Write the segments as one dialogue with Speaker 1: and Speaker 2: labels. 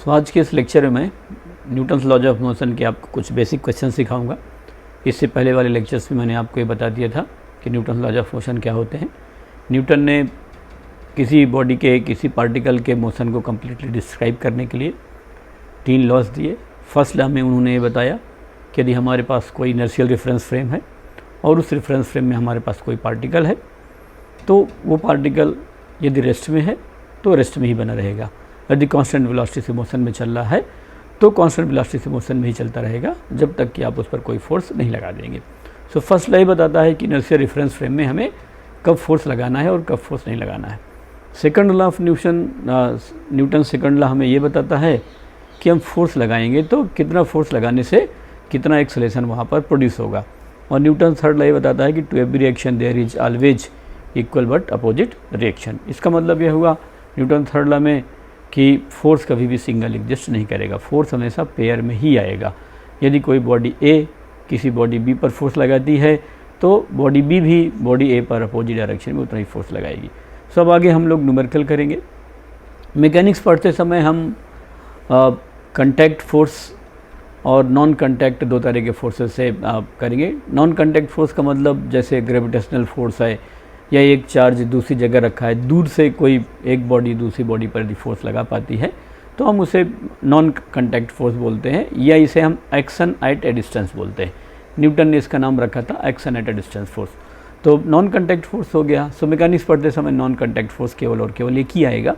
Speaker 1: आज के इस लेक्चर में न्यूटन्स लॉज ऑफ मोशन के आपको कुछ बेसिक क्वेश्चन सिखाऊंगा। इससे पहले वाले लेक्चर्स में मैंने आपको ये बता दिया था कि न्यूटन्स लॉज ऑफ मोशन क्या होते हैं। न्यूटन ने किसी बॉडी के किसी पार्टिकल के मोशन को कम्प्लीटली डिस्क्राइब करने के लिए 3 लॉज दिए। फर्स्ट लॉ में उन्होंने ये बताया कि यदि हमारे पास कोई इनर्शियल रेफरेंस फ्रेम है और उस रेफरेंस फ्रेम में हमारे पास कोई पार्टिकल है तो वो पार्टिकल यदि रेस्ट में है तो रेस्ट में ही बना रहेगा। यदि कांस्टेंट वेलोसिटी से मोशन में चल रहा है तो कांस्टेंट वेलोसिटी से मोशन में ही चलता रहेगा जब तक कि आप उस पर कोई फोर्स नहीं लगा देंगे। सो फर्स्ट लॉ ये बताता है कि इनर्शियल रेफरेंस फ्रेम में हमें कब फोर्स लगाना है और कब फोर्स नहीं लगाना है। Second law of Newton second law हमें ये बताता है कि हम फोर्स लगाएंगे तो कितना फोर्स लगाने से कितना एक्सेलरेशन वहाँ पर प्रोड्यूस होगा। और न्यूटन थर्ड लॉ ये बताता है कि to every reaction there is always equal but opposite reaction. इसका मतलब यह हुआ न्यूटन थर्ड लॉ में कि फोर्स कभी भी सिंगल एग्जिस्ट नहीं करेगा, फोर्स हमेशा पेयर में ही आएगा। यदि कोई बॉडी ए किसी बॉडी बी पर फोर्स लगाती है तो बॉडी बी भी बॉडी ए पर अपोजिट डायरेक्शन में उतना ही फोर्स लगाएगी। सो अब आगे हम लोग न्यूमेरिकल करेंगे। मैकेनिक्स पढ़ते समय हम कंटैक्ट फोर्स और नॉन कंटैक्ट दो तरह के फोर्सेस से करेंगे। नॉन कंटैक्ट फोर्स का मतलब जैसे ग्रेविटेशनल फोर्स है या एक चार्ज दूसरी जगह रखा है, दूर से कोई एक बॉडी दूसरी बॉडी पर यदि फोर्स लगा पाती है तो हम उसे नॉन कंटैक्ट फोर्स बोलते हैं, या इसे हम एक्शन एट ए डिस्टेंस बोलते हैं। न्यूटन ने इसका नाम रखा था action at A distance force. तो नॉन कंटैक्ट फोर्स हो गया। सो मैकेनिक्स पढ़ते समय नॉन कंटैक्ट फोर्स केवल और केवल एक ही आएगा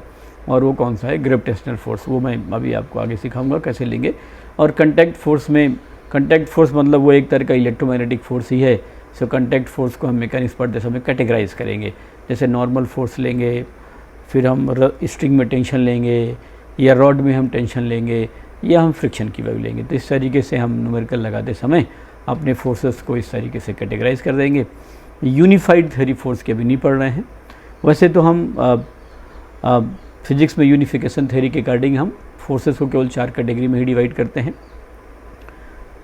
Speaker 1: और वो कौन सा है, ग्रेविटेशनल फोर्स। वो मैं अभी आपको आगे सिखाऊंगा कैसे लेंगे। और कंटैक्ट फोर्स में कंटैक्ट फोर्स मतलब वो एक तरह का इलेक्ट्रोमैग्नेटिक फोर्स ही है। सो कंटैक्ट फोर्स को हम मैकेनिक्स पढ़ते समय कैटेगराइज करेंगे। जैसे नॉर्मल फोर्स लेंगे, फिर हम स्ट्रिंग में टेंशन लेंगे, या रॉड में हम टेंशन लेंगे, या हम फ्रिक्शन की वैल्यू लेंगे। तो इस तरीके से हम न्यूमेरिकल लगाते समय अपने फोर्सेस को इस तरीके से कैटेगराइज कर देंगे। यूनिफाइड थ्योरी फोर्स के भी नहीं पढ़ रहे हैं। वैसे तो हम फिजिक्स में यूनिफिकेशन थ्योरी के अकॉर्डिंग हम फोर्सेस को केवल 4 कैटेगरी में ही डिवाइड करते हैं।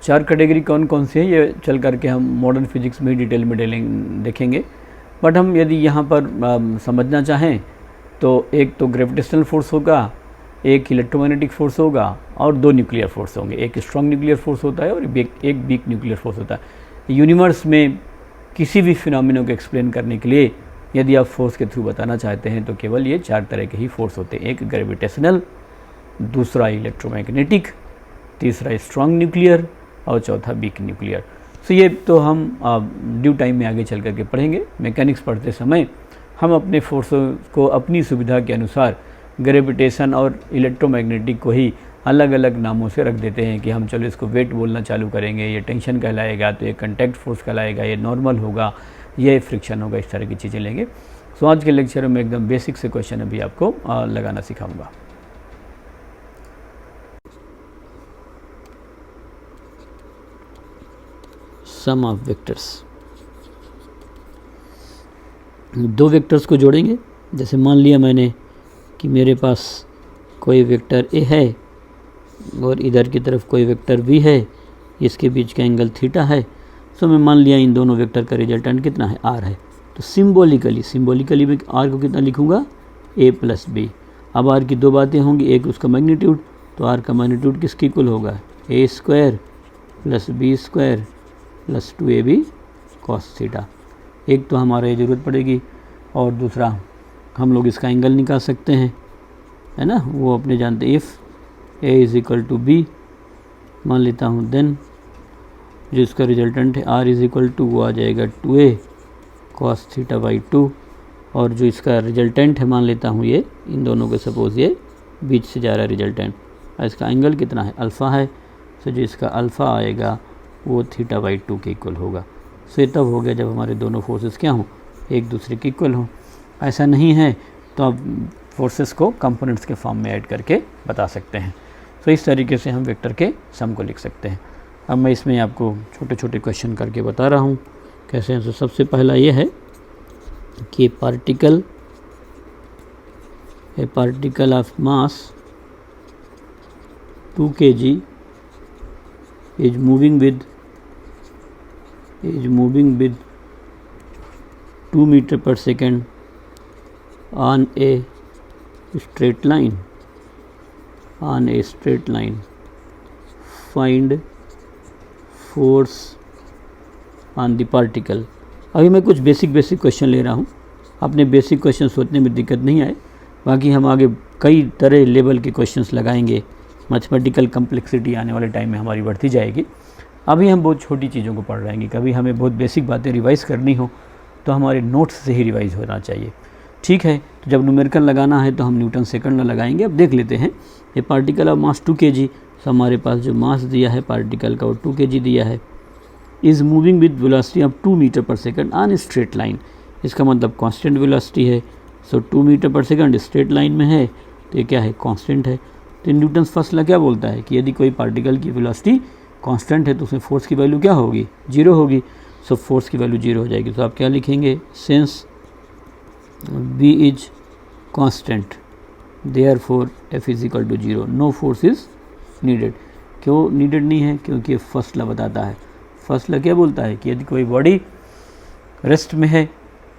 Speaker 1: 4 कैटेगरी कौन कौन सी है ये चल करके हम मॉडर्न फिजिक्स में डिटेल में देखेंगे। बट हम यदि यहाँ पर समझना चाहें तो एक तो ग्रेविटेशनल फोर्स होगा, एक इलेक्ट्रोमैग्नेटिक फोर्स होगा और 2 न्यूक्लियर फोर्स होंगे। एक स्ट्रॉन्ग न्यूक्लियर फोर्स होता है और एक वीक न्यूक्लियर फोर्स होता है। यूनिवर्स में किसी भी फिनोमिना को एक्सप्लेन करने के लिए यदि आप फोर्स के थ्रू बताना चाहते हैं तो केवल ये 4 तरह के ही फोर्स होते हैं। एक ग्रेविटेशनल, दूसरा इलेक्ट्रोमैग्नेटिक, तीसरा स्ट्रॉन्ग न्यूक्लियर और चौथा वीक न्यूक्लियर। सो ये तो हम ड्यू टाइम में आगे चल करके पढ़ेंगे। मैकेनिक्स पढ़ते समय हम अपने फोर्सों को अपनी सुविधा के अनुसार ग्रेविटेशन और इलेक्ट्रोमैग्नेटिक को ही अलग अलग नामों से रख देते हैं कि हम चलो इसको वेट बोलना चालू करेंगे, ये टेंशन कहलाएगा, तो ये कंटैक्ट फोर्स कहलाएगा, ये नॉर्मल होगा, ये फ्रिक्शन होगा, इस तरह की चीज़ें लेंगे। सो आज के लेक्चर में एकदम बेसिक से क्वेश्चन अभी आपको लगाना सिखाऊंगा। सम ऑफ वेक्टर्स, 2 वेक्टर्स को जोड़ेंगे। जैसे मान लिया मैंने कि मेरे पास कोई वेक्टर ए है और इधर की तरफ कोई वेक्टर बी है, इसके बीच का एंगल थीटा है। सो मैं मान लिया इन दोनों वेक्टर का रिजल्टेंट कितना है, आर है। तो सिम्बोलिकली मैं आर को कितना लिखूँगा, ए प्लस बी। अब आर की 2 बातें होंगी, एक उसका मैग्नीट्यूड, तो आर का मैग्नीट्यूड किसके इक्वल होगा, a square plus b square plus 2ab cos theta. एक तो हमारा ये ज़रूरत पड़ेगी और दूसरा हम लोग इसका एंगल निकाल सकते हैं, है ना, वो अपने जानते। If a is equal to B मान लेता हूँ, देन जो इसका रिजल्टेंट है r इज़ इक्वल टू वो आ जाएगा 2a कॉस थीटा बाई 2। और जो इसका रिजल्टेंट है मान लेता हूँ ये इन दोनों के सपोज़ ये बीच से जा रहा है रिजल्टेंट, और इसका एंगल कितना है, अल्फ़ा है। सो जो इसका अल्फ़ा आएगा वो थीटा बाई 2 के इक्वल होगा। सो ये तब हो गया जब हमारे दोनों फोर्सेस क्या हों, एक दूसरे के इक्वल हों। ऐसा नहीं है तो आप फोर्सेस को कंपोनेंट्स के फॉर्म में ऐड करके बता सकते हैं। तो इस तरीके से हम वेक्टर के सम को लिख सकते हैं। अब मैं इसमें आपको छोटे छोटे क्वेश्चन करके बता रहा हूँ कैसे हैं। तो सबसे पहला ये है कि ए particle of mass 2 kg is moving with 2 meter per second on a straight line on a straight line, find force on the particle. अभी मैं कुछ बेसिक क्वेश्चन ले रहा हूँ, अपने बेसिक क्वेश्चन सोचने में दिक्कत नहीं आए, बाकी हम आगे कई तरह लेवल के क्वेश्चंस लगाएंगे, मैथमेटिकल कम्प्लेक्सिटी आने वाले टाइम में हमारी बढ़ती जाएगी। अभी हम बहुत छोटी चीज़ों को पढ़ रहे हैं। कभी हमें बहुत बेसिक बातें रिवाइज़ करनी हो तो हमारे नोट्स से ही रिवाइज़ होना चाहिए, ठीक है। तो जब न्यूमेरिकल लगाना है तो हम न्यूटन सेकंड में लगाएंगे। अब देख लेते हैं, ये पार्टिकल ऑफ मास 2 kg, तो हमारे पास जो मास दिया है पार्टिकल का वो 2 kg दिया है, is moving with velocity of 2 metre per second on straight line. इसका मतलब कांस्टेंट वेलोसिटी है, so 2 metre per second straight line में है, तो ये क्या है, कांस्टेंट है। तो न्यूटन फर्स्ट लॉ क्या बोलता है कि यदि कोई पार्टिकल की वेलोसिटी कांस्टेंट है तो उसमें फोर्स की वैल्यू क्या होगी, 0 होगी। सो फोर्स की वैल्यू 0 हो जाएगी। तो आप क्या लिखेंगे, since v is constant therefore f is equal to 0, no force is needed. क्यों नीडेड नहीं है, क्योंकि ये फर्स्ट लॉ बताता है। फर्स्ट लॉ क्या बोलता है कि यदि कोई बॉडी रेस्ट में है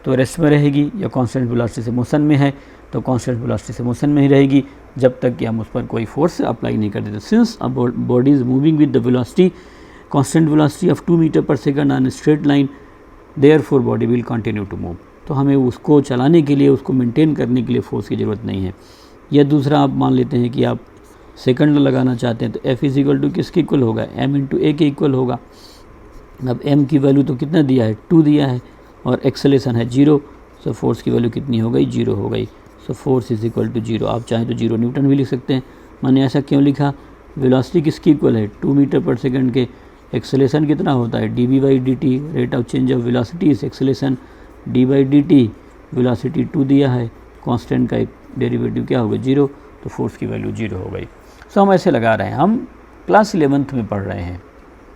Speaker 1: तो रेस्ट में रहेगी, या कांस्टेंट वेलोसिटी से मोशन में है तो कांस्टेंट वेलोसिटी से मोशन में ही रहेगी, जब तक कि हम उस पर कोई फोर्स अप्लाई नहीं कर देते। Since a body is moving with the velocity constant velocity of 2 metre per second on straight line, therefore body will continue to move. तो हमें उसको चलाने के लिए, उसको मेंटेन करने के लिए फोर्स की ज़रूरत नहीं है। या दूसरा आप मान लेते हैं कि आप सेकंड लगाना चाहते हैं, तो f इज इक्वल टू किसके इक्वल होगा, m इंटू a के इक्वल होगा। अब m की वैल्यू तो कितना दिया है, 2 दिया है, और एक्सेलेरेशन है 0, सो फोर्स की वैल्यू कितनी हो गई, 0 हो गई। So force is equal to 0। आप चाहें तो 0 न्यूटन भी लिख सकते हैं। मैंने ऐसा क्यों लिखा, वेलोसिटी किसकी इक्वल है, 2 मीटर पर सेकंड के, एक्सेलेरेशन कितना होता है, dv/dt, rate of change of velocity is acceleration, d/dt, velocity 2 दिया है, कांस्टेंट का एक डेरिवेटिव क्या होगा, 0, तो फोर्स की वैल्यू 0 हो गई। सो हम ऐसे लगा रहे हैं, हम क्लास 11th में पढ़ रहे हैं।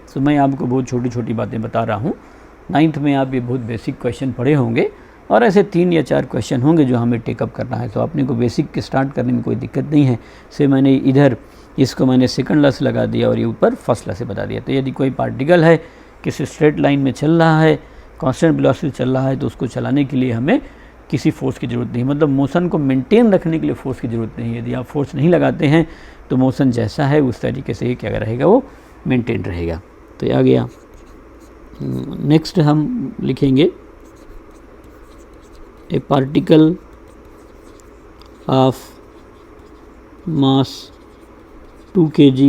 Speaker 1: सो मैं आपको बहुत छोटी छोटी बातें बता रहा हूँ। 9th में आप ये बहुत बेसिक क्वेश्चन पढ़े होंगे, और ऐसे 3 या 4 क्वेश्चन होंगे जो हमें टेकअप करना है। तो अपने को बेसिक स्टार्ट करने में कोई दिक्कत नहीं है। से मैंने इधर इसको मैंने सेकंड लॉ से लगा दिया और ये ऊपर फर्स्ट लॉ से बता दिया। तो यदि कोई पार्टिकल है किसी स्ट्रेट लाइन में चल रहा है, कांस्टेंट वेलोसिटी चल रहा है, तो उसको चलाने के लिए हमें किसी फोर्स की ज़रूरत नहीं, मतलब मोशन को मेंटेन रखने के लिए फोर्स की ज़रूरत नहीं है। यदि आप फोर्स नहीं लगाते हैं तो मोशन जैसा है उस तरीके से ही क्या रहेगा, वो मेंटेन रहेगा। तो ये आ गया। नेक्स्ट हम लिखेंगे, ए particle of mass 2 kg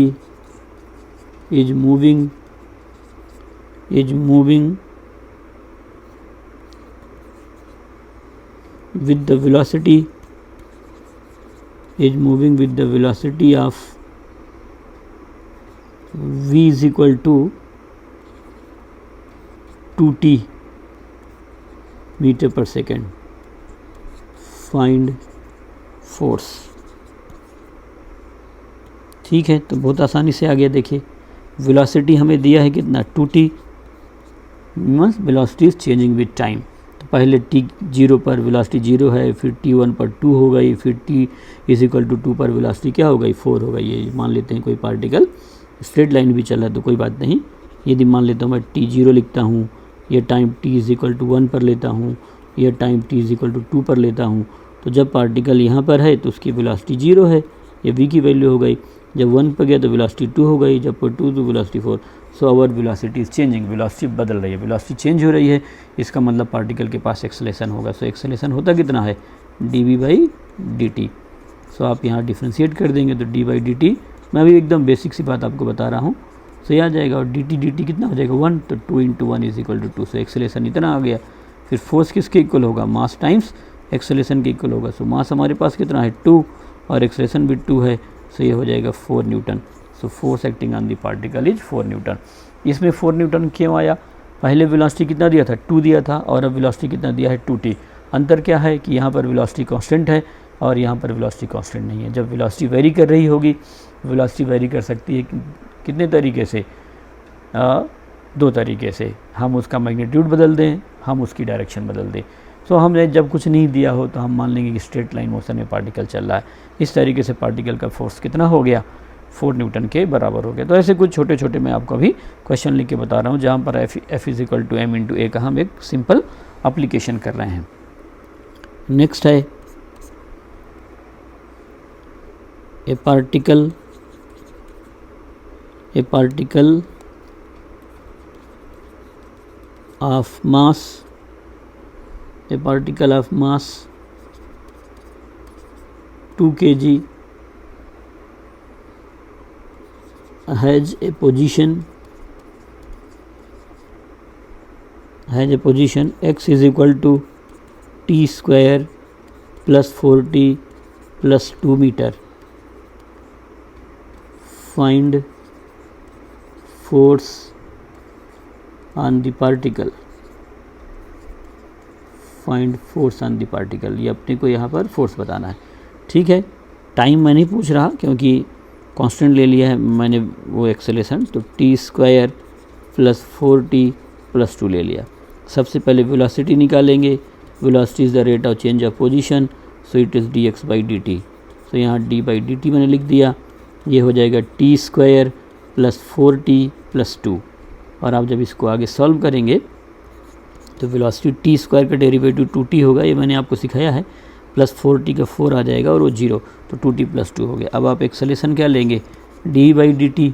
Speaker 1: is moving with the velocity of v is equal to 2t metre per second, find force. ठीक है, तो बहुत आसानी से आ गया। देखिए वेलोसिटी हमें दिया है कितना, 2t, means velocity is changing with time. तो पहले t0 पर वेलोसिटी 0 है, फिर t1 पर 2 हो गई, फिर t इज इक्वल टू 2 पर वेलोसिटी क्या हो गई, 4 हो गई। ये मान लेते हैं कोई पार्टिकल स्ट्रेट लाइन भी चल रहा है तो कोई बात नहीं। यदि मान लेता हूँ मैं t0 लिखता हूँ, ये time t is equal to 1 पर लेता हूँ, ये time t is equal to 2 पर लेता हूँ, तो जब पार्टिकल यहाँ पर है तो उसकी वेलोसिटी 0 है, ये v की वैल्यू हो गई। जब 1 पर गया तो वेलोसिटी 2 हो गई, जब पर 2 तो velocity 4। So our velocity is changing, velocity बदल रही है, वेलोसिटी चेंज हो रही है, इसका मतलब पार्टिकल के पास एक्सेलेरेशन होगा। सो एक्सेलेरेशन होता कितना है, dv/dt। सो आप यहाँ डिफ्रेंशिएट कर देंगे तो d/dt, मैं अभी एकदम बेसिक सी बात आपको बता रहा हूँ, सो ये आ जाएगा। और dt कितना हो जाएगा, 1, तो 2 × 1 is equal to 2। So acceleration इतना आ गया। फिर फोर्स किसके इक्वल होगा, मास टाइम्स एक्सेलेरेशन के इक्वल होगा। सो मास हमारे पास कितना है, 2, और एक्सेलेरेशन भी 2 है, सो ये हो जाएगा 4 Newton. So force acting on the particle is 4 Newton. इसमें 4 न्यूटन क्यों आया, पहले वेलोसिटी कितना दिया था, 2 दिया था, और अब वेलोसिटी कितना दिया है, 2t। अंतर क्या है कि यहाँ पर वेलोसिटी कांस्टेंट है और यहाँ पर वेलोसिटी कांस्टेंट नहीं है। जब वेलोसिटी वेरी कर रही होगी, वेलोसिटी वेरी कर सकती है कितने तरीके से, 2 तरीके से। हम उसका मैग्नीट्यूड बदल दें, हम उसकी डायरेक्शन बदल दें। सो हमने जब कुछ नहीं दिया हो तो हम मान लेंगे कि स्ट्रेट लाइन मोशन में पार्टिकल चल रहा है। इस तरीके से पार्टिकल का फोर्स कितना हो गया, 4 न्यूटन के बराबर हो गया। तो ऐसे कुछ छोटे छोटे मैं आपको अभी क्वेश्चन लिख के बता रहा हूँ, जहाँ पर f is equal to m into a का हम एक सिंपल अप्लीकेशन कर रहे हैं। नेक्स्ट है ए particle of mass 2 kg has a position x is equal to t square plus 4t plus 2 meter. Find force on the particle. ये अपने को यहाँ पर फोर्स बताना है। ठीक है, टाइम मैं नहीं पूछ रहा क्योंकि कांस्टेंट ले लिया है मैंने वो एक्सेलेरेशन, तो T square plus 4t plus 2 ले लिया। सबसे पहले वेलोसिटी निकालेंगे। Velocity is the rate of change of position, so it is dx by dt। सो यहाँ d/dt मैंने लिख दिया। ये हो जाएगा T square plus 4t plus 2। और आप जब इसको आगे सॉल्व करेंगे तो वेलोसिटी टी स्क्वायर का डेरिवेटिव 2t होगा, ये मैंने आपको सिखाया है, प्लस 4t का 4 आ जाएगा और वो 0, तो 2t प्लस 2 हो गया। अब आप एक्सेलेरेशन क्या लेंगे, d/dt।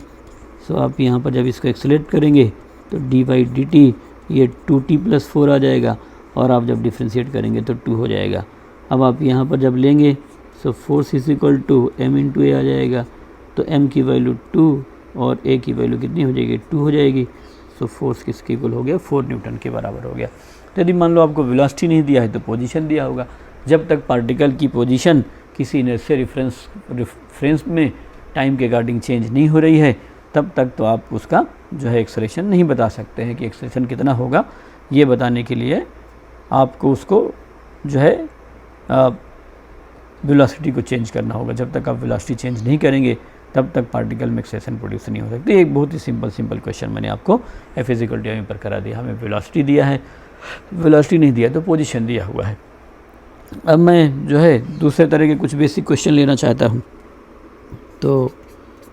Speaker 1: सो आप यहाँ पर जब इसको एक्सेलेरेट करेंगे तो d/dt ये 2t प्लस 4 आ जाएगा, और आप जब डिफ्रेंशिएट करेंगे तो 2 हो जाएगा। अब आप यहाँ पर जब लेंगे so force is equal to m into a आ जाएगा, तो m की वैल्यू 2 और a की वैल्यू कितनी हो जाएगी, 2 हो जाएगी। सो फोर्स किसके इक्वल हो गया, 4 न्यूटन के बराबर हो गया। तो यदि मान लो आपको वेलोसिटी नहीं दिया है तो पोजीशन दिया होगा। जब तक पार्टिकल की पोजीशन किसी इनर्शिया रेफरेंस में टाइम के अकॉर्डिंग चेंज नहीं हो रही है, तब तक तो आप उसका जो है एक्सेलरेशन नहीं बता सकते हैं कि एक्सेलरेशन कितना होगा। ये बताने के लिए आपको उसको जो है वेलोसिटी को चेंज करना होगा। जब तक आप वेलोसिटी चेंज नहीं करेंगे तब तक पार्टिकल में एक्सेलरेशन प्रोड्यूस नहीं हो सकती। एक बहुत ही सिंपल क्वेश्चन मैंने आपको F = m पर करा दिया। हमें वेलोसिटी दिया है, वेलोसिटी नहीं दिया तो पोजीशन दिया हुआ है। अब मैं जो है दूसरे तरह के कुछ बेसिक क्वेश्चन लेना चाहता हूँ। तो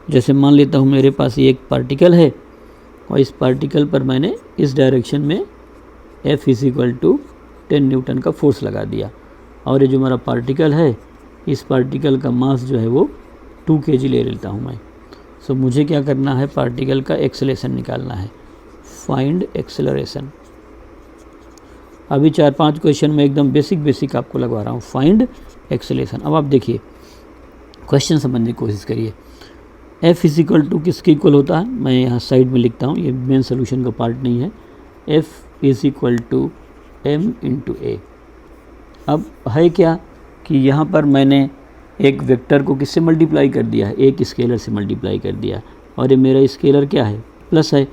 Speaker 1: जैसे मान लेता हूँ मेरे पास ये एक पार्टिकल है और इस पार्टिकल पर मैंने इस डायरेक्शन में F = 10 न्यूटन का फोर्स लगा दिया, और ये जो मेरा पार्टिकल है इस पार्टिकल का मास जो है वो 2 kg ले लेता हूँ मैं। सो मुझे क्या करना है, पार्टिकल का एक्सेलरेशन निकालना है। Find acceleration. अभी 4-5 क्वेश्चन में एकदम बेसिक आपको लगवा रहा हूँ। Find acceleration. अब आप देखिए क्वेश्चन समझने की कोशिश करिए। F = किसके इक्वल होता है, मैं यहाँ साइड में लिखता हूँ, ये मेन सोल्यूशन का पार्ट नहीं है। F = m इंटू ए। अब है क्या कि यहाँ पर मैंने एक वेक्टर को किससे मल्टीप्लाई कर दिया है, एक स्केलर से मल्टीप्लाई कर दिया, और ये मेरा स्केलर क्या है, प्लस है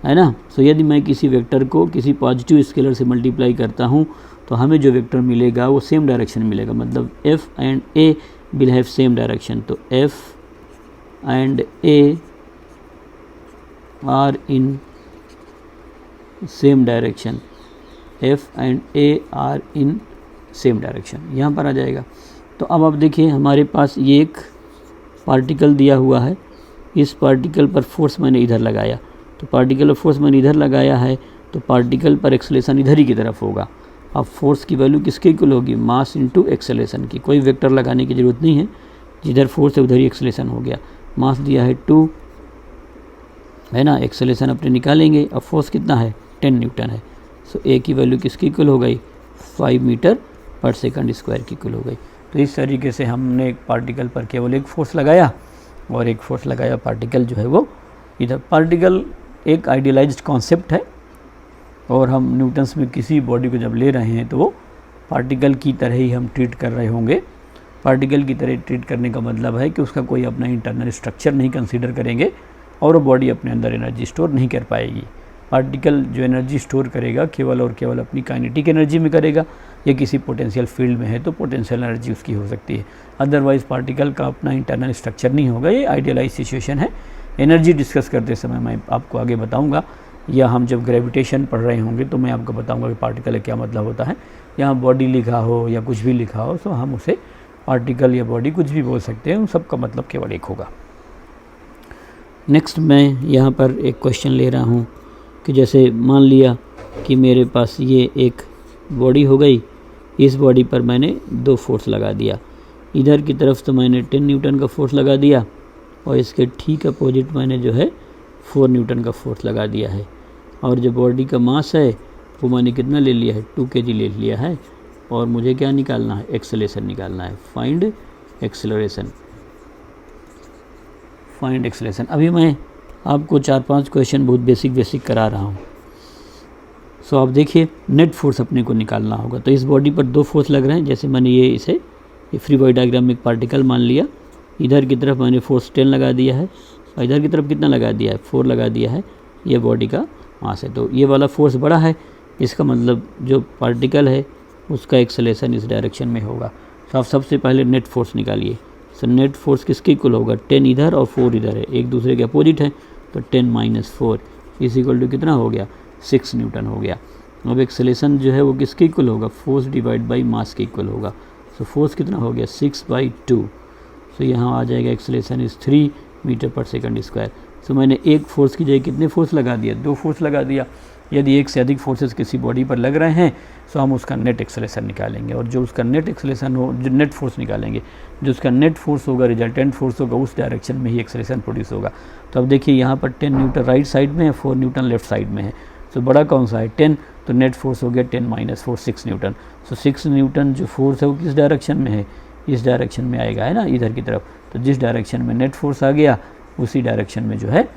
Speaker 1: ना। सो यदि मैं किसी वेक्टर को किसी पॉजिटिव स्केलर से मल्टीप्लाई करता हूँ तो हमें जो वेक्टर मिलेगा वो सेम डायरेक्शन मिलेगा, मतलब F and A will have same direction. तो F and A are in same direction, F and A are in same direction, यहाँ पर आ जाएगा। तो अब आप देखिए हमारे पास ये एक पार्टिकल दिया हुआ है, इस पार्टिकल पर फोर्स मैंने इधर लगाया, तो पार्टिकल पर फोर्स मैंने इधर लगाया है तो पार्टिकल पर एक्सेलरेशन इधर ही की तरफ होगा। अब फोर्स की वैल्यू किसके इक्वल होगी, मास इंटू एक्सेलरेशन की। कोई वेक्टर लगाने की ज़रूरत नहीं है, जिधर फोर्स है उधर ही एक्सेलरेशन हो गया। मास दिया है 2 है ना, एक्सेलरेशन अपने निकालेंगे। अब फोर्स कितना है, 10 न्यूटन है। सो ए की वैल्यू किसकी इक्वल हो गई, 5 मीटर पर सेकंड स्क्वायर की इक्वल हो गई। तो इस तरीके से हमने एक पार्टिकल पर केवल एक फोर्स लगाया और एक फोर्स लगाया पार्टिकल जो है वो इधर। पार्टिकल एक आइडियलाइज्ड कॉन्सेप्ट है और हम न्यूटन्स में किसी बॉडी को जब ले रहे हैं तो वो पार्टिकल की तरह ही हम ट्रीट कर रहे होंगे। पार्टिकल की तरह ट्रीट करने का मतलब है कि उसका कोई अपना इंटरनल स्ट्रक्चर नहीं कंसीडर करेंगे और वो बॉडी अपने अंदर एनर्जी स्टोर नहीं कर पाएगी। पार्टिकल जो एनर्जी स्टोर करेगा केवल और केवल अपनी काइनेटिक एनर्जी में करेगा, या किसी पोटेंशियल फील्ड में है तो पोटेंशियल एनर्जी उसकी हो सकती है। अदरवाइज़ पार्टिकल का अपना इंटरनल स्ट्रक्चर नहीं होगा। ये आइडियलाइज सिचुएशन है। एनर्जी डिस्कस करते समय मैं आपको आगे बताऊंगा, या हम जब ग्रेविटेशन पढ़ रहे होंगे तो मैं आपको बताऊंगा कि पार्टिकल का क्या मतलब होता है। यहाँ बॉडी लिखा हो या कुछ भी लिखा हो तो हम उसे पार्टिकल या बॉडी कुछ भी बोल सकते हैं, उन सब का मतलब केवल एक होगा। नेक्स्ट मैं यहाँ पर एक क्वेश्चन ले रहा हूँ कि जैसे मान लिया कि मेरे पास ये एक बॉडी हो गई, इस बॉडी पर मैंने 2 फोर्स लगा दिया। इधर की तरफ तो मैंने 10 न्यूटन का फोर्स लगा दिया और इसके ठीक अपोजिट मैंने जो है 4 न्यूटन का फोर्स लगा दिया है। और जो बॉडी का मास है वो मैंने कितना ले लिया है, 2 kg ले लिया है। और मुझे क्या निकालना है, एक्सेलरेशन निकालना है, फाइंड एक्सेलरेशन। अभी मैं आपको 4-5 क्वेश्चन बहुत बेसिक करा रहा हूँ। सो आप देखिए, नेट फोर्स अपने को निकालना होगा। तो इस बॉडी पर 2 फोर्स लग रहे हैं। जैसे मैंने ये फ्री बॉडी डायग्राम में एक पार्टिकल मान लिया, इधर की तरफ मैंने फोर्स 10 लगा दिया है और इधर की तरफ कितना लगा दिया है, 4 लगा दिया है। ये बॉडी का मास है, तो ये वाला फोर्स बड़ा है, इसका मतलब जो पार्टिकल है उसका एक्सेलरेशन इस डायरेक्शन में होगा। तो आप सबसे पहले नेट फोर्स निकालिए। सो नेट फोर्स किसके इक्वल होगा, 10 इधर और 4 इधर है, एक दूसरे के अपोजिट है, तो 10 - 4 इज इक्वल टू कितना हो गया, 6 न्यूटन हो गया। अब एक्सेलरेशन जो है वो किसके इक्वल होगा, फोर्स डिवाइड बाई मास के इक्वल होगा। सो फोर्स कितना हो गया, 6/2। सो यहाँ आ जाएगा एक्सेलरेशन इज 3 मीटर/सेकंड²। सो मैंने एक फोर्स की जगह कितने फोर्स लगा दिया, 2 फोर्स लगा दिया। यदि एक से अधिक फोर्सेस किसी बॉडी पर लग रहे हैं तो हम उसका नेट एक्सेलरेशन निकालेंगे, और जो उसका नेट एक्सेलरेशन हो, जो नेट फोर्स निकालेंगे, जो उसका नेट फोर्स होगा, रिजल्टेंट फोर्स होगा, उस डायरेक्शन में ही एक्सेलरेशन प्रोड्यूस होगा। तो अब देखिए यहाँ पर 10 न्यूटन राइट साइड में है, 4 न्यूटन लेफ्ट साइड में है। तो बड़ा कौन सा है, 10, तो नेट फोर्स हो गया 10 - 4 6 न्यूटन। सो 6 न्यूटन जो फोर्स है वो किस डायरेक्शन में है, इस डायरेक्शन में आएगा, है ना, इधर की तरफ। तो जिस डायरेक्शन में नेट फोर्स आ गया उसी डायरेक्शन में जो है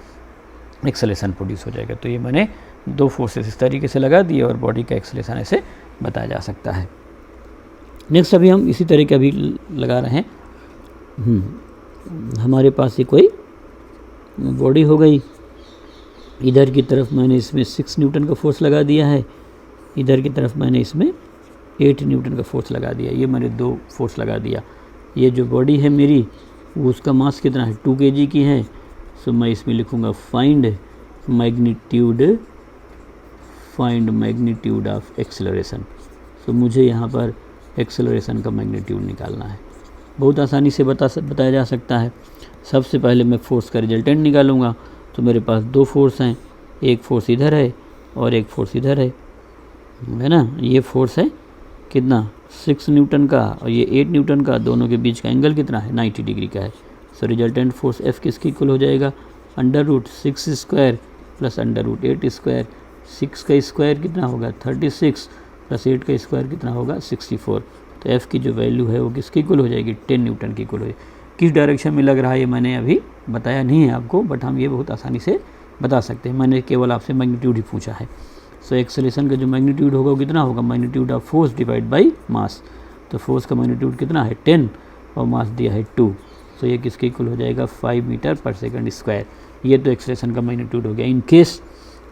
Speaker 1: एक्सेलरेशन प्रोड्यूस हो जाएगा। तो ये मैंने 2 फोर्सेस इस तरीके से लगा दिए और बॉडी का एक्सेलरेशन ऐसे बताया जा सकता है। नेक्स्ट अभी हम इसी तरह के अभी लगा रहे हैं। हमारे पास ये कोई बॉडी हो गई, इधर की तरफ मैंने इसमें 6 न्यूटन का फोर्स लगा दिया है, इधर की तरफ मैंने इसमें 8 न्यूटन का फोर्स लगा दिया। ये मैंने 2 फोर्स लगा दिया। ये जो बॉडी है मेरी वो उसका मास कितना है, 2 kg की है। सो मैं इसमें लिखूँगा फाइंड मैग्नीट्यूड ऑफ एक्सेलरेशन। सो मुझे यहाँ पर एक्सेलरेशन का मैग्नीट्यूड निकालना है। बहुत आसानी से बताया जा सकता है। सबसे पहले मैं फोर्स का रिजल्टेंट निकालूंगा। तो मेरे पास 2 फोर्स हैं, एक फोर्स इधर है और एक फोर्स इधर है ना। ये फोर्स है कितना, 6 न्यूटन का और ये 8 न्यूटन का। दोनों के बीच का एंगल कितना है, 90 डिग्री का है। सो रिजल्टेंट फोर्स F किसके इक्वल हो जाएगा, √6² प्लस √8²। 6 का स्क्वायर कितना होगा, 36 प्लस 8 का स्क्वायर कितना होगा, 64। तो F की जो वैल्यू है वो किसके इक्वल हो जाएगी, 10 न्यूटन की इक्वल हो जाएगी। किस डायरेक्शन में लग रहा है ये मैंने अभी बताया नहीं है आपको, बट हम ये बहुत आसानी से बता सकते हैं। मैंने केवल आपसे मैग्नीट्यूड ही पूछा है। सो एक्सेलरेशन का जो मैग्नीट्यूड होगा वो कितना होगा, magnitude of force divide by मास। तो फोर्स का मैग्नीट्यूड कितना है, 10 और मास दिया है 2। सो ये किसके इक्वल हो जाएगा, 5 मीटर/सेकंड²। ये तो एक्सेलरेशन का मैग्नीट्यूड हो गया। इन केस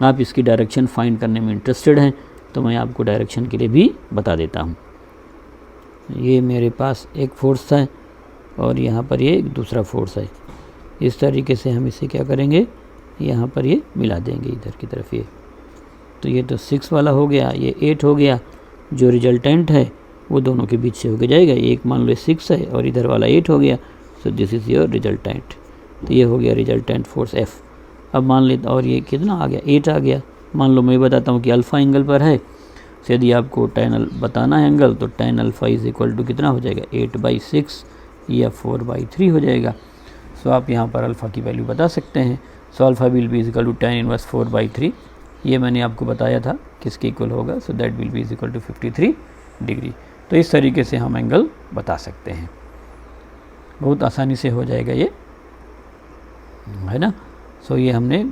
Speaker 1: आप इसकी डायरेक्शन फाइंड करने में इंटरेस्टेड हैं तो मैं आपको डायरेक्शन के लिए भी बता देता हूँ। ये मेरे पास एक फोर्स है और यहाँ पर ये एक दूसरा फोर्स है। इस तरीके से हम इसे क्या करेंगे, यहाँ पर ये मिला देंगे इधर की तरफ। ये तो ये तो 6 वाला हो गया, ये 8 हो गया। जो रिजल्टेंट है वो दोनों के बीच से होके जाएगा। एक मान लो 6 है और इधर वाला 8 हो गया। So this is your resultant. तो ये हो गया रिजल्टेंट फोर्स F। अब मान लेते, और ये कितना आ गया, 8 आ गया। मान लो मैं बताता हूँ कि अल्फ़ा एंगल पर है। तो यदि आपको tan बताना है एंगल, तो tan alpha is equal to कितना हो जाएगा, 8/6 या 4/3 हो जाएगा। सो आप यहाँ पर अल्फ़ा की वैल्यू बता सकते हैं। So alpha will be equal to tan inverse 4/3। ये मैंने आपको बताया था किसके इक्वल होगा। So that will be is equal to 53 degree. तो इस तरीके से हम एंगल बता सकते हैं, बहुत आसानी से हो जाएगा ये, है ना। सो ये हमने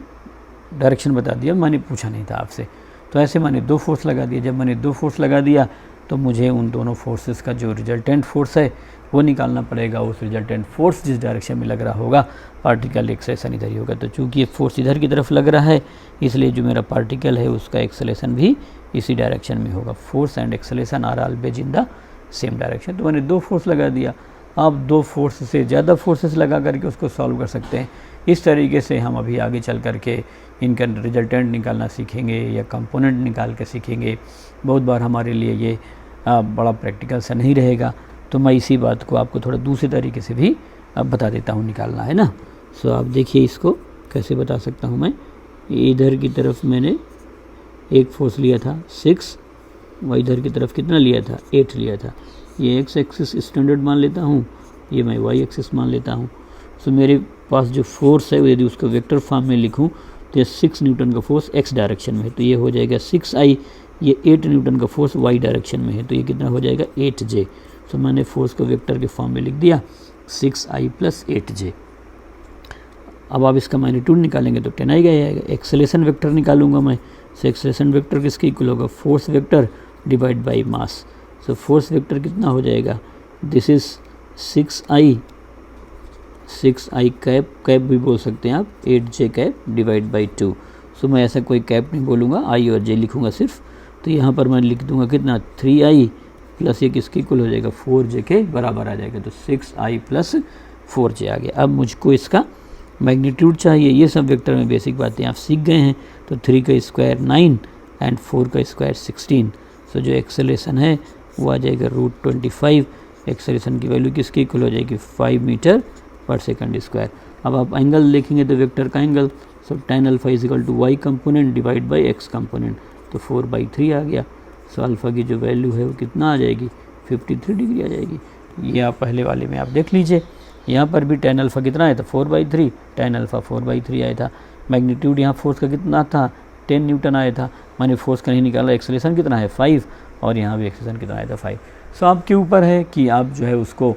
Speaker 1: डायरेक्शन बता दिया, मैंने पूछा नहीं था आपसे। तो ऐसे मैंने 2 फोर्स लगा दिए। जब मैंने 2 फोर्स लगा दिया तो मुझे उन दोनों फोर्सेस का जो रिजल्टेंट फोर्स है वो निकालना पड़ेगा। उस रिजल्टेंट फोर्स जिस डायरेक्शन में लग रहा होगा, पार्टिकल एक्सेलरेशन इधर ही होगा। तो चूंकि ये फोर्स इधर की तरफ लग रहा है, इसलिए जो मेरा पार्टिकल है उसका एक्सेलरेशन भी इसी डायरेक्शन में होगा। Force and acceleration are always in the same direction. तो मैंने 2 फोर्स लगा दिया। आप 2 फोर्स से ज़्यादा फोर्सेस लगा करके उसको सॉल्व कर सकते हैं। इस तरीके से हम अभी आगे चल करके इनका रिजल्टेंट निकालना सीखेंगे या कंपोनेंट निकाल के सीखेंगे। बहुत बार हमारे लिए ये बड़ा प्रैक्टिकल सा नहीं रहेगा, तो मैं इसी बात को आपको थोड़ा दूसरे तरीके से भी बता देता हूँ निकालना, है ना। सो आप देखिए इसको कैसे बता सकता हूँ मैं। इधर की तरफ मैंने एक फोर्स लिया था 6 और इधर की तरफ कितना लिया था, 8 लिया था। ये एक्स एक्सिस स्टैंडर्ड मान लेता हूँ ये मैं वाई एक्सिस मान लेता हूँ। सो मेरे पास जो फोर्स है यदि उसको वेक्टर फॉर्म में लिखूँ तो ये 6 न्यूटन का फोर्स एक्स डायरेक्शन में है, तो ये हो जाएगा 6I। ये 8 न्यूटन का फोर्स वाई डायरेक्शन में है, तो ये कितना हो जाएगा 8J। सो मैंने फोर्स को वेक्टर के फॉर्म में लिख दिया 6I + 8J। अब आप इसका मैग्नीट्यूड निकालेंगे तो 10I आएगा। एक्सेलेरेशन वेक्टर निकालूंगा मैं, सो एक्सेलेरेशन वेक्टर किसके इक्वल होगा, force vector divide by mass. So force vector कितना हो जाएगा, this is 6I cap, cap भी बोल सकते हैं आप, 8J कैप डिवाइड बाई 2। सो मैं ऐसा कोई कैप नहीं बोलूँगा, I और J लिखूँगा सिर्फ। तो यहाँ पर मैं लिख दूँगा कितना 3I प्लस ये किसके इक्वल हो जाएगा 4J के बराबर आ जाएगा, तो 6I + 4J आ गया। अब मुझको इसका मैग्नीट्यूड चाहिए। ये सब वेक्टर में बेसिक बातें आप सीख गए हैं। तो 3 का स्क्वायर 9 एंड 4 का स्क्वायर 16। सो जो एक्सेलरेशन है वो आ जाएगा √25। एक्सेलरेशन की वैल्यू किसकी इक्वल हो जाएगी 5 मीटर पर सेकंड स्क्वायर। अब आप एंगल देखेंगे तो वेक्टर का angle, so tan alpha = y component divide by x component, तो 4/3 आ गया। सो अल्फ़ा की जो वैल्यू है वो कितना आ जाएगी 53 डिग्री आ जाएगी। ये आप पहले वाले में आप देख लीजिए, यहाँ पर भी tan अल्फ़ा कितना आया था 4/3, tan अल्फ़ा 4/3 आया था। मैग्नीट्यूड यहाँ फोर्स का कितना था 10 न्यूटन आया था, मैंने फोर्स का नहीं निकाला। एक्सेलरेशन कितना है 5 और यहाँ भी एक्सेलरेशन कितना आया था 5। सो आपके ऊपर है कि आप जो है उसको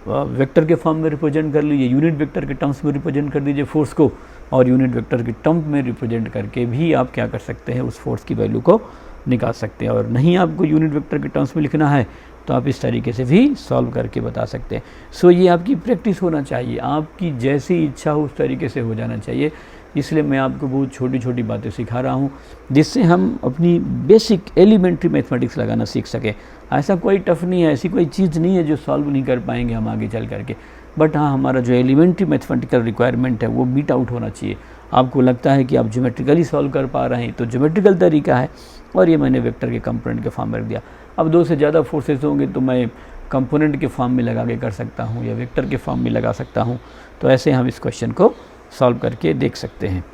Speaker 1: वेक्टर के फॉर्म में रिप्रेजेंट कर लीजिए, यूनिट वेक्टर के टर्म्स में रिप्रेजेंट कर दीजिए फोर्स को, और यूनिट वेक्टर के टर्म में रिप्रेजेंट करके भी आप क्या कर सकते हैं उस फोर्स की वैल्यू को निकाल सकते हैं। और नहीं आपको यूनिट वेक्टर के टर्म्स में लिखना है तो आप इस तरीके से भी सॉल्व करके बता सकते हैं। सो ये आपकी प्रैक्टिस होना चाहिए, आपकी जैसी इच्छा हो उस तरीके से हो जाना चाहिए। इसलिए मैं आपको बहुत छोटी छोटी बातें सिखा रहा हूँ जिससे हम अपनी बेसिक एलिमेंट्री मैथमेटिक्स लगाना सीख सकें। ऐसा कोई टफ नहीं है, ऐसी कोई चीज़ नहीं है जो सॉल्व नहीं कर पाएंगे हम आगे चल करके। बट हाँ, हमारा जो एलिमेंट्री मैथमेटिकल रिक्वायरमेंट है वो मीट आउट होना चाहिए। आपको लगता है कि आप ज्योमेट्रिकली सॉल्व कर पा रहे हैं तो ज्योमेट्रिकल तरीका है, और ये मैंने वेक्टर के कंपोनेंट के फॉर्म में रख दिया। अब 2 से ज़्यादा फोर्सेस होंगे तो मैं कंपोनेंट के फॉर्म में लगा के कर सकता हूँ या वेक्टर के फॉर्म में लगा सकता हूँ। तो ऐसे हम इस क्वेश्चन को सॉल्व करके देख सकते हैं।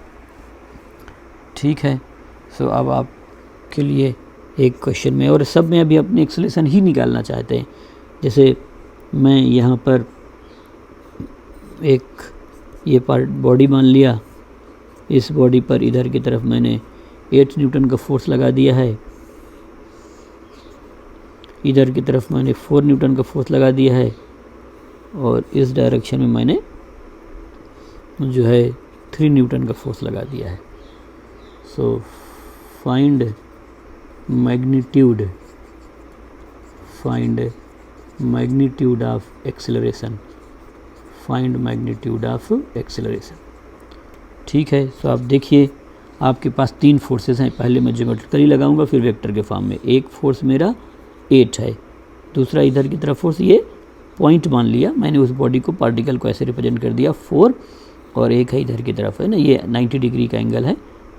Speaker 1: ठीक है, सो अब आपके लिए एक क्वेश्चन में, और सब में अभी अपनी एक्सेलरेशन ही निकालना चाहते हैं। जैसे मैं यहाँ पर एक ये पार्ट बॉडी मान लिया, इस बॉडी पर इधर की तरफ मैंने 8 न्यूटन का फोर्स लगा दिया है, इधर की तरफ मैंने 4 न्यूटन का फोर्स लगा दिया है, और इस डायरेक्शन में मैंने जो है 3 न्यूटन का फोर्स लगा दिया है। So find magnitude of acceleration, find magnitude of acceleration. ठीक है, सो आप देखिए आपके पास 3 फोर्सेस हैं। पहले मैं ज्योमेट्रिकली लगाऊंगा, फिर वेक्टर के फॉर्म में। एक फोर्स मेरा 8 है, दूसरा इधर की तरफ फोर्स, ये पॉइंट मान लिया मैंने, उस बॉडी को पार्टिकल को ऐसे रिप्रेजेंट कर दिया 4, और एक है इधर की तरफ है ना, ये 90 डिग्री का एंगल है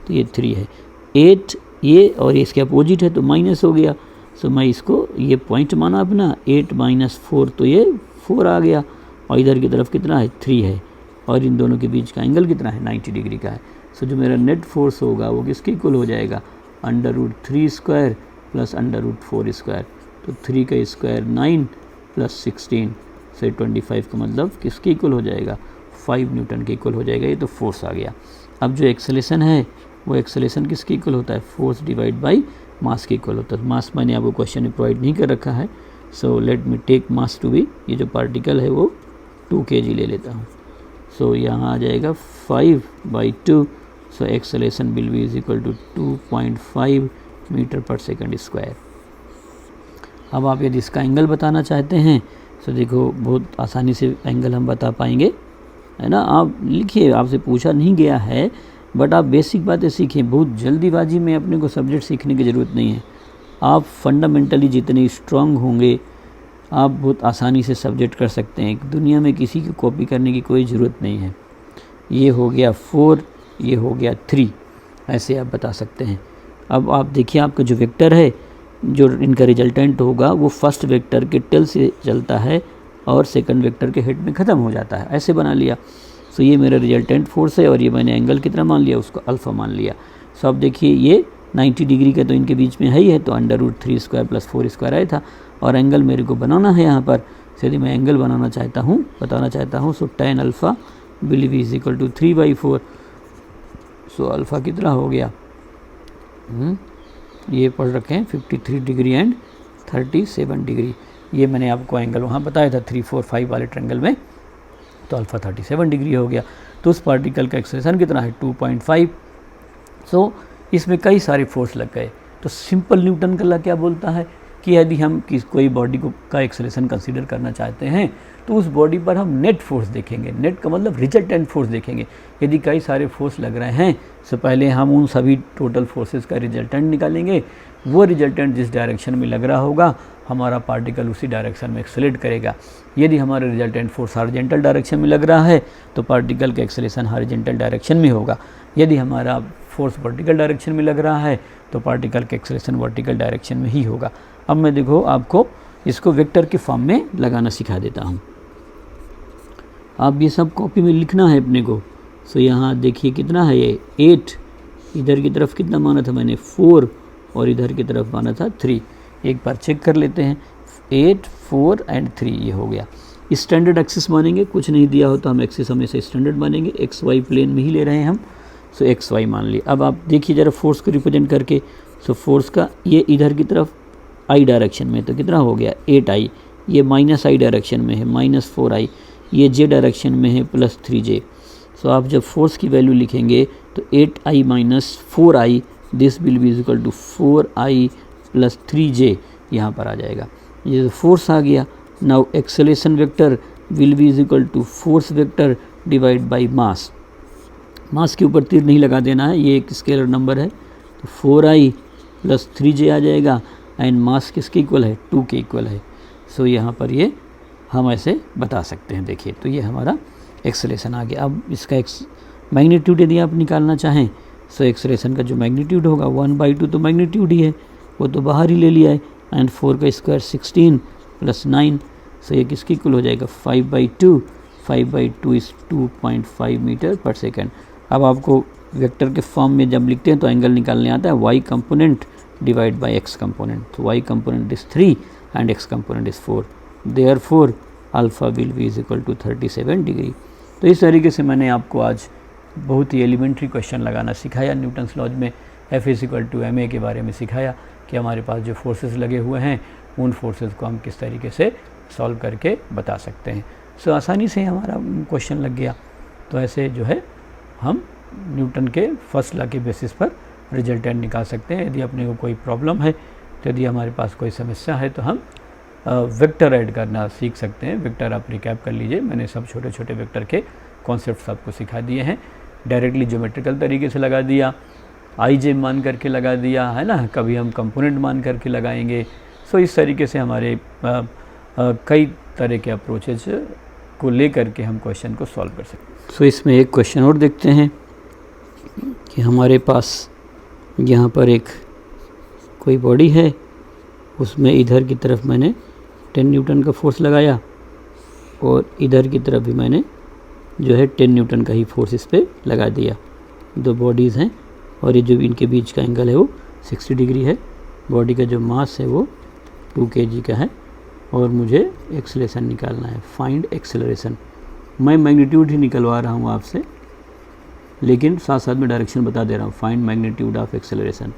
Speaker 1: तो ये 3 है। 8 ये और इसके अपोजिट है तो माइनस हो गया। सो मैं इसको ये पॉइंट माना अपना, 8 - 4 तो ये 4 आ गया, और इधर की तरफ कितना है 3 है, और इन दोनों के बीच का एंगल कितना है 90 डिग्री का है। सो जो मेरा नेट फोर्स होगा वो किसके इक्वल हो जाएगा √3² + √4²। तो 3 का स्क्वायर 9 + 16 से 25 का मतलब किसके इक्वल हो जाएगा 5 न्यूटन के इक्वल हो जाएगा। ये तो फोर्स आ गया। अब जो एक्सेलरेशन है वो एक्सेलरेशन किसके इक्वल होता है फोर्स डिवाइड बाई मास के इक्वल होता है। मास मैंने आपको क्वेश्चन में प्रोवाइड नहीं कर रखा है। So let me take mass to be, ये जो पार्टिकल है वो 2 kg ले लेता हूँ। सो यहाँ आ जाएगा 5/2। So acceleration will be = 2.5 metre per second square. अब आप यदि इसका एंगल बताना चाहते हैं तो देखो बहुत आसानी से एंगल हम बता पाएंगे, है ना। आप लिखिए, आपसे पूछा नहीं गया है, बट आप बेसिक बातें सीखें। बहुत जल्दीबाजी में अपने को सब्जेक्ट सीखने की ज़रूरत नहीं है। आप फंडामेंटली जितने स्ट्रांग होंगे आप बहुत आसानी से सब्जेक्ट कर सकते हैं। दुनिया में किसी की कॉपी करने की कोई ज़रूरत नहीं है। ये हो गया 4, ये हो गया 3, ऐसे आप बता सकते हैं। अब आप देखिए आपका जो वेक्टर है, जो इनका रिजल्टेंट होगा वो फर्स्ट वेक्टर के टेल से चलता है और सेकंड वेक्टर के हेड में ख़त्म हो जाता है, ऐसे बना लिया। सो ये मेरा रिजल्टेंट फोर्स है, और ये मैंने एंगल कितना मान लिया, उसको अल्फ़ा मान लिया। सो अब देखिए ये 90 डिग्री का तो इनके बीच में है ही है, तो √3² + 4² आया था, और एंगल मेरे को बनाना है यहाँ पर तो यदि मैं एंगल बताना चाहता हूँ so tan alpha will be is equal to 3/4। So alpha कितना हो गया, ये पढ़ रखे हैं 53 डिग्री एंड 37 डिग्री। ये मैंने आपको एंगल वहाँ बताया था 3, 4, 5 वाले ट्रायंगल में, तो अल्फ़ा 37 डिग्री हो गया। तो उस पार्टिकल का एक्सेलरेशन कितना है 2.5। सो इसमें कई सारे फोर्स लग गए। तो सिंपल न्यूटन का लॉ क्या बोलता है कि यदि हम कोई बॉडी का एक्सेलरेशन कंसीडर करना चाहते हैं तो उस बॉडी पर हम नेट फोर्स देखेंगे। नेट का मतलब रिजल्टेंट फोर्स देखेंगे। यदि कई सारे फोर्स लग रहे हैं तो पहले हम उन सभी टोटल फोर्सेस का रिजल्टेंट निकालेंगे। वो रिजल्टेंट जिस डायरेक्शन में लग रहा होगा हमारा पार्टिकल उसी डायरेक्शन में एक्सेलरेट करेगा। यदि हमारा रिजल्टेंट फोर्स हॉरिजॉन्टल डायरेक्शन में लग रहा है तो पार्टिकल का एक्सेलरेशन हॉरिजॉन्टल डायरेक्शन में होगा। यदि हमारा फोर्स वर्टिकल डायरेक्शन में लग रहा है तो पार्टिकल का एक्सेलरेशन वर्टिकल डायरेक्शन में ही होगा। अब मैं देखो आपको इसको वेक्टर के फॉर्म में लगाना सिखा देता हूँ। आप ये सब कॉपी में लिखना है अपने को। सो यहाँ देखिए कितना है ये 8, इधर की तरफ कितना माना था मैंने 4 और इधर की तरफ माना था 3। एक बार चेक कर लेते हैं 8, 4 एंड 3 ये हो गया। स्टैंडर्ड एक्सिस मानेंगे, कुछ नहीं दिया हो तो हम एक्सिस हमेशा स्टैंडर्ड मानेंगे। एक्स वाई प्लेन में ही ले रहे हैं हम, सो एक्स वाई मान लिए। अब आप देखिए ज़रा फोर्स को रिप्रेजेंट करके। सो फोर्स का ये इधर की तरफ आई डायरेक्शन में तो कितना हो गया 8i, ये माइनस आई डायरेक्शन में है -4i, ये जे डायरेक्शन में है +3j। सो आप जब फोर्स की वैल्यू लिखेंगे तो 8i - 4i this will be equal to 4i + 3j यहाँ पर आ जाएगा। ये फोर्स आ गया। Now acceleration vector will be equal to force vector divide by mass. Mass के ऊपर तीर नहीं लगा देना है, ये एक स्केलर नंबर है। तो 4i + 3j आ जाएगा एंड मास किसके इक्वल है 2 के इक्वल है। सो यहाँ पर ये हम ऐसे बता सकते हैं। देखिए तो ये हमारा एक्सेलरेशन आ गया। अब इसका मैग्नीट्यूड यदि आप निकालना चाहें सो एक्सेलरेशन का जो मैग्नीट्यूड होगा 1/2 तो मैग्नीट्यूड ही है, वो तो बाहर ही ले लिया है। एंड 4 का स्क्वायर 16 + 9, सो ये किसकी इक्वल हो जाएगा 5/2। 5/2 इज़ 2.5 मीटर पर सेकेंड। अब आपको वेक्टर के फॉर्म में जब लिखते हैं तो एंगल निकालने आता है y component divide by x component. तो y component is 3 and x component is 4। Therefore alpha will be is equal to 37 degree. तो इस तरीके से मैंने आपको आज बहुत ही एलिमेंट्री क्वेश्चन लगाना सिखाया। न्यूटन्स लॉज में F = ma के बारे में सिखाया कि हमारे पास जो फोर्सेस लगे हुए हैं उन फोर्सेस को हम किस तरीके से सॉल्व करके बता सकते हैं। सो आसानी से हमारा क्वेश्चन लग गया। तो ऐसे जो है हम न्यूटन के फर्स्ट लॉ के बेसिस पर रिजल्टेंट निकाल सकते हैं। यदि अपने को कोई प्रॉब्लम है तो यदि हमारे पास कोई समस्या है तो हम वेक्टर ऐड करना सीख सकते हैं। वेक्टर आप रिकैप कर लीजिए, मैंने सब छोटे छोटे वेक्टर के कॉन्सेप्ट्स आपको सिखा दिए हैं। डायरेक्टली ज्योमेट्रिकल तरीके से लगा दिया, i/j मान करके लगा दिया है ना, कभी हम कंपोनेंट मान करके लगाएंगे। सो इस तरीके से हमारे कई तरह के अप्रोचेज को ले करके हम क्वेश्चन को सॉल्व कर सकते हैं। सो इसमें एक क्वेश्चन और देखते हैं कि हमारे पास यहाँ पर एक कोई बॉडी है, उसमें इधर की तरफ मैंने 10 न्यूटन का फोर्स लगाया और इधर की तरफ भी मैंने जो है 10 न्यूटन का ही फोर्स इस पर लगा दिया। दो बॉडीज़ हैं और ये जो इनके बीच का एंगल है वो 60 डिग्री है। बॉडी का जो मास है वो 2 kg का है और मुझे एक्सेलरेशन निकालना है। Find acceleration. मैं मैग्नीट्यूड ही निकलवा रहा हूँ आपसे, लेकिन साथ साथ में डायरेक्शन बता दे रहा हूँ। Find magnitude of acceleration.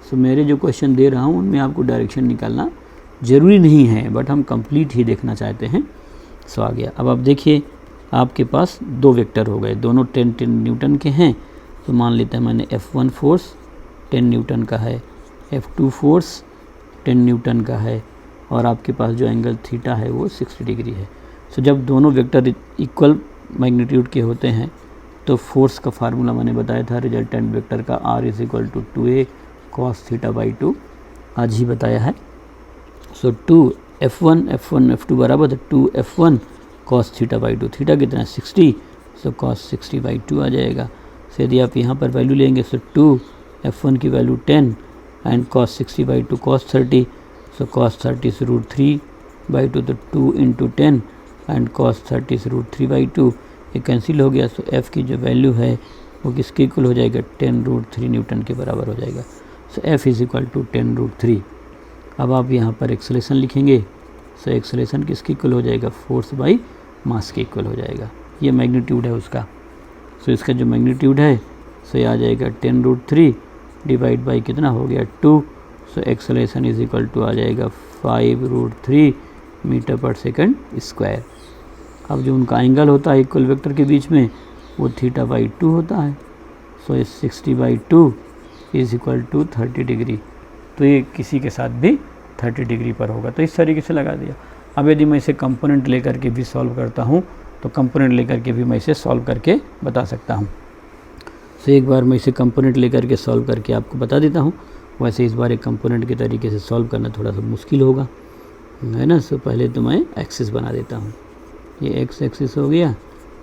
Speaker 1: So मेरे जो क्वेश्चन दे रहा हूँ उनमें आपको डायरेक्शन निकालना ज़रूरी नहीं है, बट हम कंप्लीट ही देखना चाहते हैं। सो आ गया। अब आप देखिए आपके पास दो वेक्टर हो गए, दोनों 10 न्यूटन के हैं। तो मान लेते हैं मैंने F1 फोर्स 10 न्यूटन का है, F2 फोर्स 10 न्यूटन का है और आपके पास जो एंगल थीटा है वो 60 डिग्री है। सो जब दोनों वेक्टर इक्वल मैग्नीट्यूड के होते हैं तो फोर्स का फार्मूला मैंने बताया था रिजल्टेंट वेक्टर का R = 2a cos θ/2, आज ही बताया है। सो 2F1 F2 बराबर 2F1 cos θ/2। थीटा कितना है 60, सो cos 60/2 आ जाएगा। सो यदि आप यहाँ पर वैल्यू लेंगे सो 2F1 की value 10 and cos 60/2 cos 30, so cos 30 is √3/2, तो 2 × 10 एंड cos 30 is √3/2, ये कैंसिल हो गया। सो F की जो वैल्यू है वो किसके इक्वल हो जाएगा 10√3 न्यूटन के बराबर हो जाएगा। सो F = 10√3। अब आप यहाँ पर एक्सेलरेशन लिखेंगे सो एक्सेलरेशन किसके इक्वल हो जाएगा, फोर्स बाई मास के इक्वल हो जाएगा। ये मैग्नीट्यूड है उसका। सो इसका जो मैग्नीट्यूड है सो ये आ जाएगा 10√3 डिवाइड बाई कितना हो गया 2। So acceleration is equal to आ जाएगा 5√3 मीटर पर सेकंड स्क्वायर। अब जो उनका एंगल होता है इक्वल वेक्टर के बीच में वो θ/2 होता है। सो 60/2 इज इक्वल टू 30 डिग्री। तो ये किसी के साथ भी 30 डिग्री पर होगा। तो इस तरीके से लगा दिया। अब यदि मैं इसे कंपोनेंट लेकर के भी सॉल्व करता हूँ तो कंपोनेंट लेकर के भी मैं इसे सॉल्व करके बता सकता हूँ। सो एक बार मैं इसे कंपोनेंट लेकर के सॉल्व करके आपको बता देता हूँ। वैसे इस बार एक कंपोनेंट के तरीके से सॉल्व करना थोड़ा सा मुश्किल होगा, है ना। सो पहले तो मैं एक्सिस बना देता हूँ। ये एक्स एक्सिस हो गया,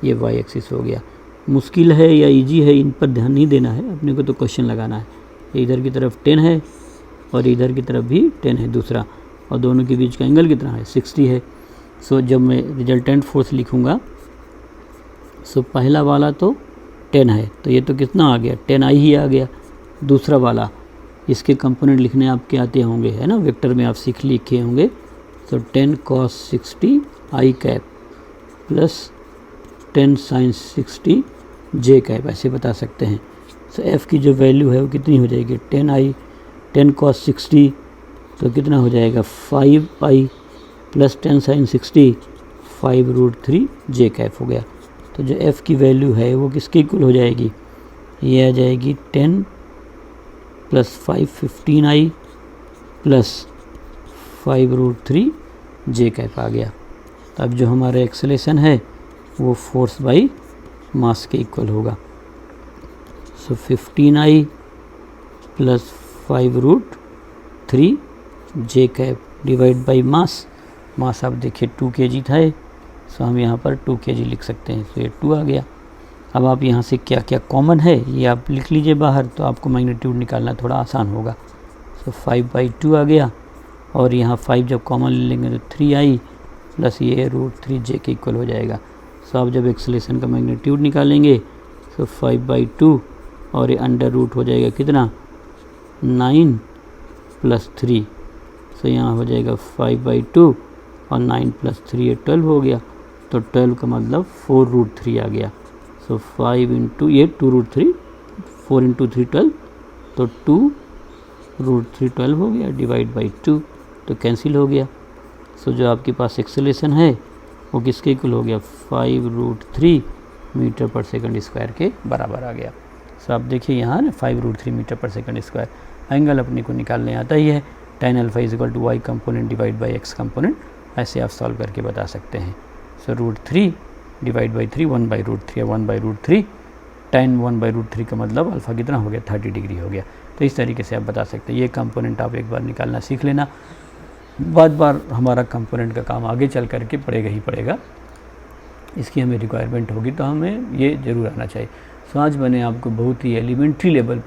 Speaker 1: ये वाई एक्सिस हो गया। मुश्किल है या इजी है इन पर ध्यान नहीं देना है, अपने को तो क्वेश्चन लगाना है। इधर की तरफ 10 है और इधर की तरफ भी 10 है दूसरा, और दोनों के बीच का एंगल कितना है 60 है। सो जब मैं रिजल्टेंट फोर्स लिखूँगा सो पहला वाला तो 10 है, तो ये तो कितना आ गया 10i ही आ गया। दूसरा वाला इसके कंपोनेंट लिखने आपके आते होंगे, है ना, वेक्टर में आप लिखे होंगे। तो 10 cos 60 i cap plus 10 sin 60 j cap, ऐसे बता सकते हैं। सो f की जो वैल्यू है वो कितनी हो जाएगी 10 cos 60 तो कितना हो जाएगा 5i plus 10 sin 60 5√3 j cap हो गया। तो जो f की वैल्यू है वो किसके इक्वल हो जाएगी, ये आ जाएगी 10 plus 5 15i plus 5√3 j cap आ गया। अब जो हमारा एक्सेलरेशन है वो फोर्स बाई मास के इक्वल होगा। So 15i plus 5√3 j cap divide by mass. Mass आप देखिए 2 kg था, सो हम यहाँ पर 2 kg लिख सकते हैं। तो ये 2 आ गया। अब आप यहाँ से क्या क्या कॉमन है ये आप लिख लीजिए बाहर, तो आपको मैग्नीट्यूड निकालना थोड़ा आसान होगा। सो 5/2 आ गया, और यहाँ 5 जब कॉमन ले लेंगे तो 3i प्लस ये √3 j के इक्वल हो जाएगा। सो आप जब एक्सेलरेशन का मैग्नीट्यूड निकालेंगे सो 5/2 और ये अंडर रूट हो जाएगा कितना 9 प्लस 3। सो यहाँ हो जाएगा 5/2 और 9 प्लस 3 ये 12 हो गया। तो 12 का मतलब 4√3 आ गया। सो 5 इंटू ये 2√3 4 इंटू 3 12, तो 2√3 12 हो गया डिवाइड बाई 2, तो कैंसिल हो गया। सो जो आपके पास एक्सेलरेशन है वो किसके इक्वल हो गया 5√3 मीटर पर सेकंड स्क्वायर के बराबर आ गया। सो आप देखिए यहाँ ना 5√3 metre per second square. Angle अपने को निकालने आता ही है, tan alpha is equal to Y component divide by X component, ऐसे आप सॉल्व करके बता सकते हैं। सो √3 डिवाइड बाई 3 1/√3 या 1/√3 tan 1/√3 का मतलब अल्फ़ा कितना हो गया 30 डिग्री हो गया। तो इस तरीके से आप बता सकते हैं। ये कंपोनेंट आप एक बार निकालना सीख लेना, बार हमारा कंपोनेंट का काम आगे चल करके पड़ेगा ही पड़ेगा, इसकी हमें रिक्वायरमेंट होगी, तो हमें ये ज़रूर आना चाहिए। सो आज मैंने आपको बहुत ही एलिमेंट्री लेवल पर